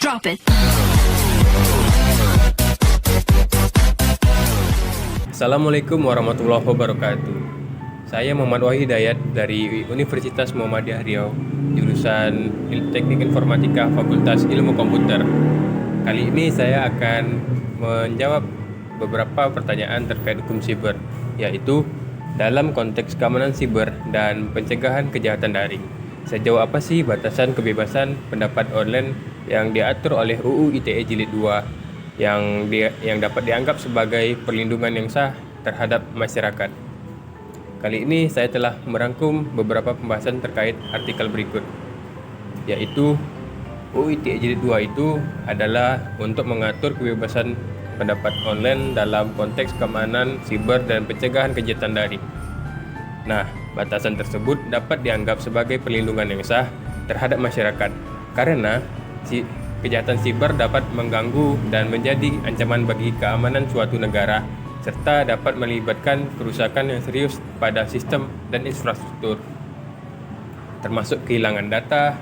Drop it. Assalamualaikum warahmatullahi wabarakatuh. Saya Muhammad Wahid Hidayat dari Universitas Muhammadiyah Riau, jurusan Teknik Informatika Fakultas Ilmu Komputer. Kali ini saya akan menjawab beberapa pertanyaan terkait hukum siber, yaitu dalam konteks keamanan siber dan pencegahan kejahatan daring. Sejauh apa sih batasan kebebasan pendapat online yang diatur oleh UU ITE Jilid 2 yang dapat dianggap sebagai perlindungan yang sah terhadap masyarakat. Kali ini saya telah merangkum beberapa pembahasan terkait artikel berikut, yaitu UU ITE Jilid 2 itu adalah untuk mengatur kebebasan pendapat online dalam konteks keamanan siber dan pencegahan kejahatan daring. Nah, batasan tersebut dapat dianggap sebagai perlindungan yang sah terhadap masyarakat karena kejahatan siber dapat mengganggu dan menjadi ancaman bagi keamanan suatu negara serta dapat melibatkan kerusakan yang serius pada sistem dan infrastruktur, termasuk kehilangan data,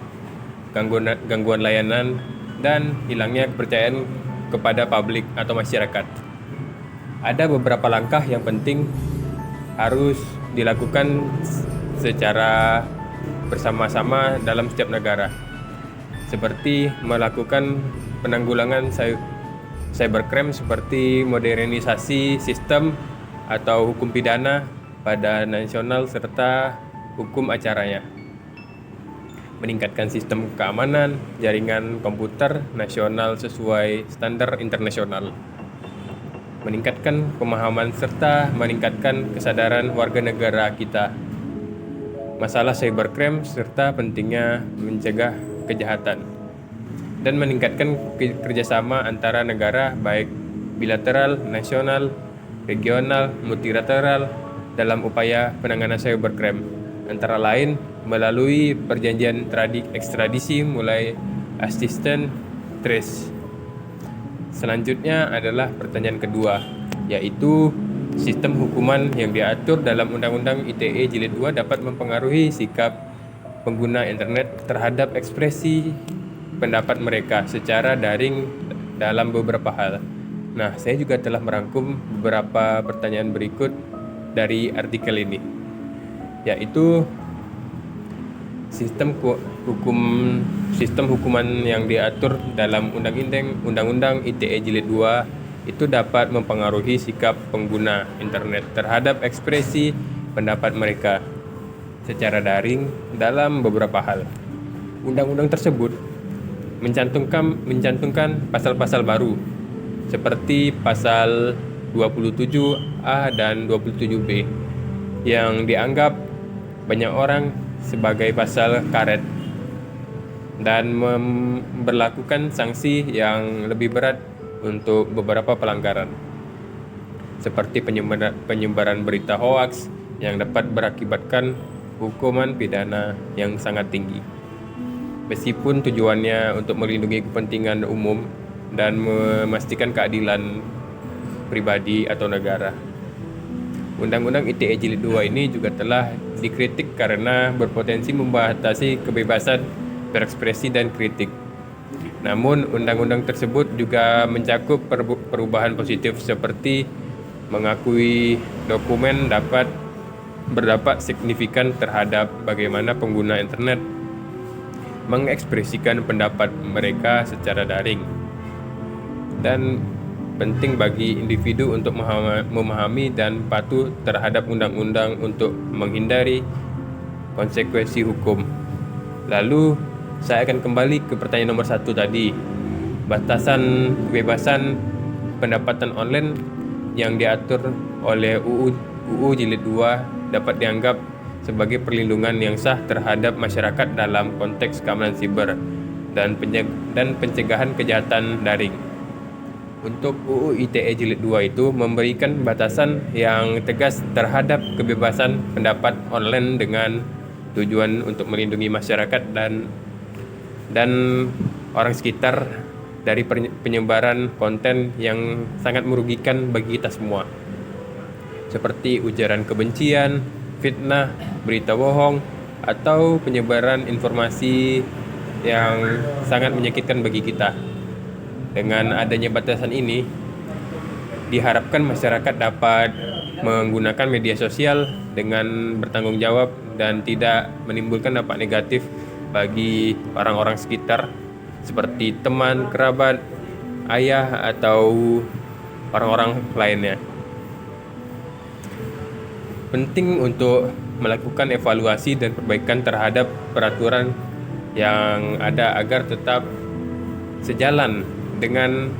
gangguan layanan, dan hilangnya kepercayaan kepada publik atau masyarakat. Ada beberapa langkah yang penting harus dilakukan secara bersama-sama dalam setiap negara, seperti melakukan penanggulangan cybercrime seperti modernisasi sistem atau hukum pidana pada nasional serta hukum acaranya, meningkatkan sistem keamanan jaringan komputer nasional sesuai standar internasional, meningkatkan pemahaman serta meningkatkan kesadaran warga negara kita masalah cybercrime serta pentingnya mencegah kejahatan, dan meningkatkan kerjasama antara negara baik bilateral, nasional, regional, multilateral dalam upaya penanganan cybercrime, antara lain melalui perjanjian ekstradisi mulai assistance trace. Selanjutnya adalah pertanyaan kedua, yaitu sistem hukuman yang diatur dalam Undang-Undang ITE Jilid 2 dapat mempengaruhi sikap pengguna internet terhadap ekspresi pendapat mereka secara daring dalam beberapa hal. Nah, saya juga telah merangkum beberapa pertanyaan berikut dari artikel ini, yaitu sistem hukuman yang diatur dalam Undang-Undang ITE Jilid 2 itu dapat mempengaruhi sikap pengguna internet terhadap ekspresi pendapat mereka secara daring dalam beberapa hal. Undang-undang tersebut mencantumkan pasal-pasal baru seperti pasal 27A dan 27B yang dianggap banyak orang sebagai pasal karet dan memberlakukan sanksi yang lebih berat untuk beberapa pelanggaran seperti penyebaran berita hoaks yang dapat berakibatkan hukuman pidana yang sangat tinggi, meskipun tujuannya untuk melindungi kepentingan umum dan memastikan keadilan pribadi atau negara. Undang-Undang ITE Jilid 2 ini juga telah dikritik karena berpotensi membatasi kebebasan berekspresi dan kritik. Namun, undang-undang tersebut juga mencakup perubahan positif seperti mengakui dokumen dapat berdampak signifikan terhadap bagaimana pengguna internet mengekspresikan pendapat mereka secara daring, dan penting bagi individu untuk memahami dan patuh terhadap undang-undang untuk menghindari konsekuensi hukum. Lalu saya akan kembali ke pertanyaan nomor 1 tadi. Batasan kebebasan pendapatan online yang diatur oleh UU Jilid 2 dapat dianggap sebagai perlindungan yang sah terhadap masyarakat dalam konteks keamanan siber dan pencegahan kejahatan daring. Untuk UU ITE Jilid 2 itu memberikan batasan yang tegas terhadap kebebasan pendapat online dengan tujuan untuk melindungi masyarakat dan orang sekitar dari penyebaran konten yang sangat merugikan bagi kita semua, seperti ujaran kebencian, fitnah, berita bohong, atau penyebaran informasi yang sangat menyakitkan bagi kita. Dengan adanya batasan ini, diharapkan masyarakat dapat menggunakan media sosial dengan bertanggung jawab dan tidak menimbulkan dampak negatif bagi orang-orang sekitar seperti teman, kerabat, ayah, atau orang-orang lainnya. Penting untuk melakukan evaluasi dan perbaikan terhadap peraturan yang ada agar tetap sejalan dengan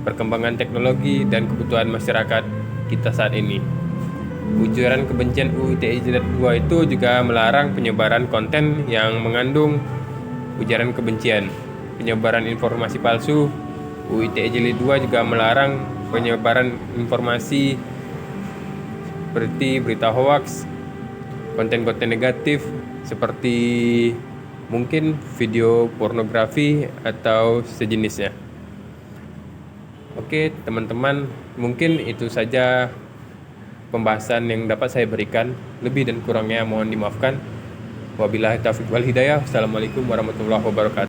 perkembangan teknologi dan kebutuhan masyarakat kita saat ini. Ujaran kebencian UU ITE Jilid 2 itu juga melarang penyebaran konten yang mengandung ujaran kebencian, penyebaran informasi palsu. UU ITE Jilid 2 juga melarang penyebaran informasi seperti berita hoaks, konten-konten negatif seperti mungkin video pornografi atau sejenisnya. Oke, teman-teman, mungkin itu saja pembahasan yang dapat saya berikan. Lebih dan kurangnya mohon dimaafkan. Wabillahi taufiq wal hidayah. Wassalamualaikum warahmatullahi wabarakatuh.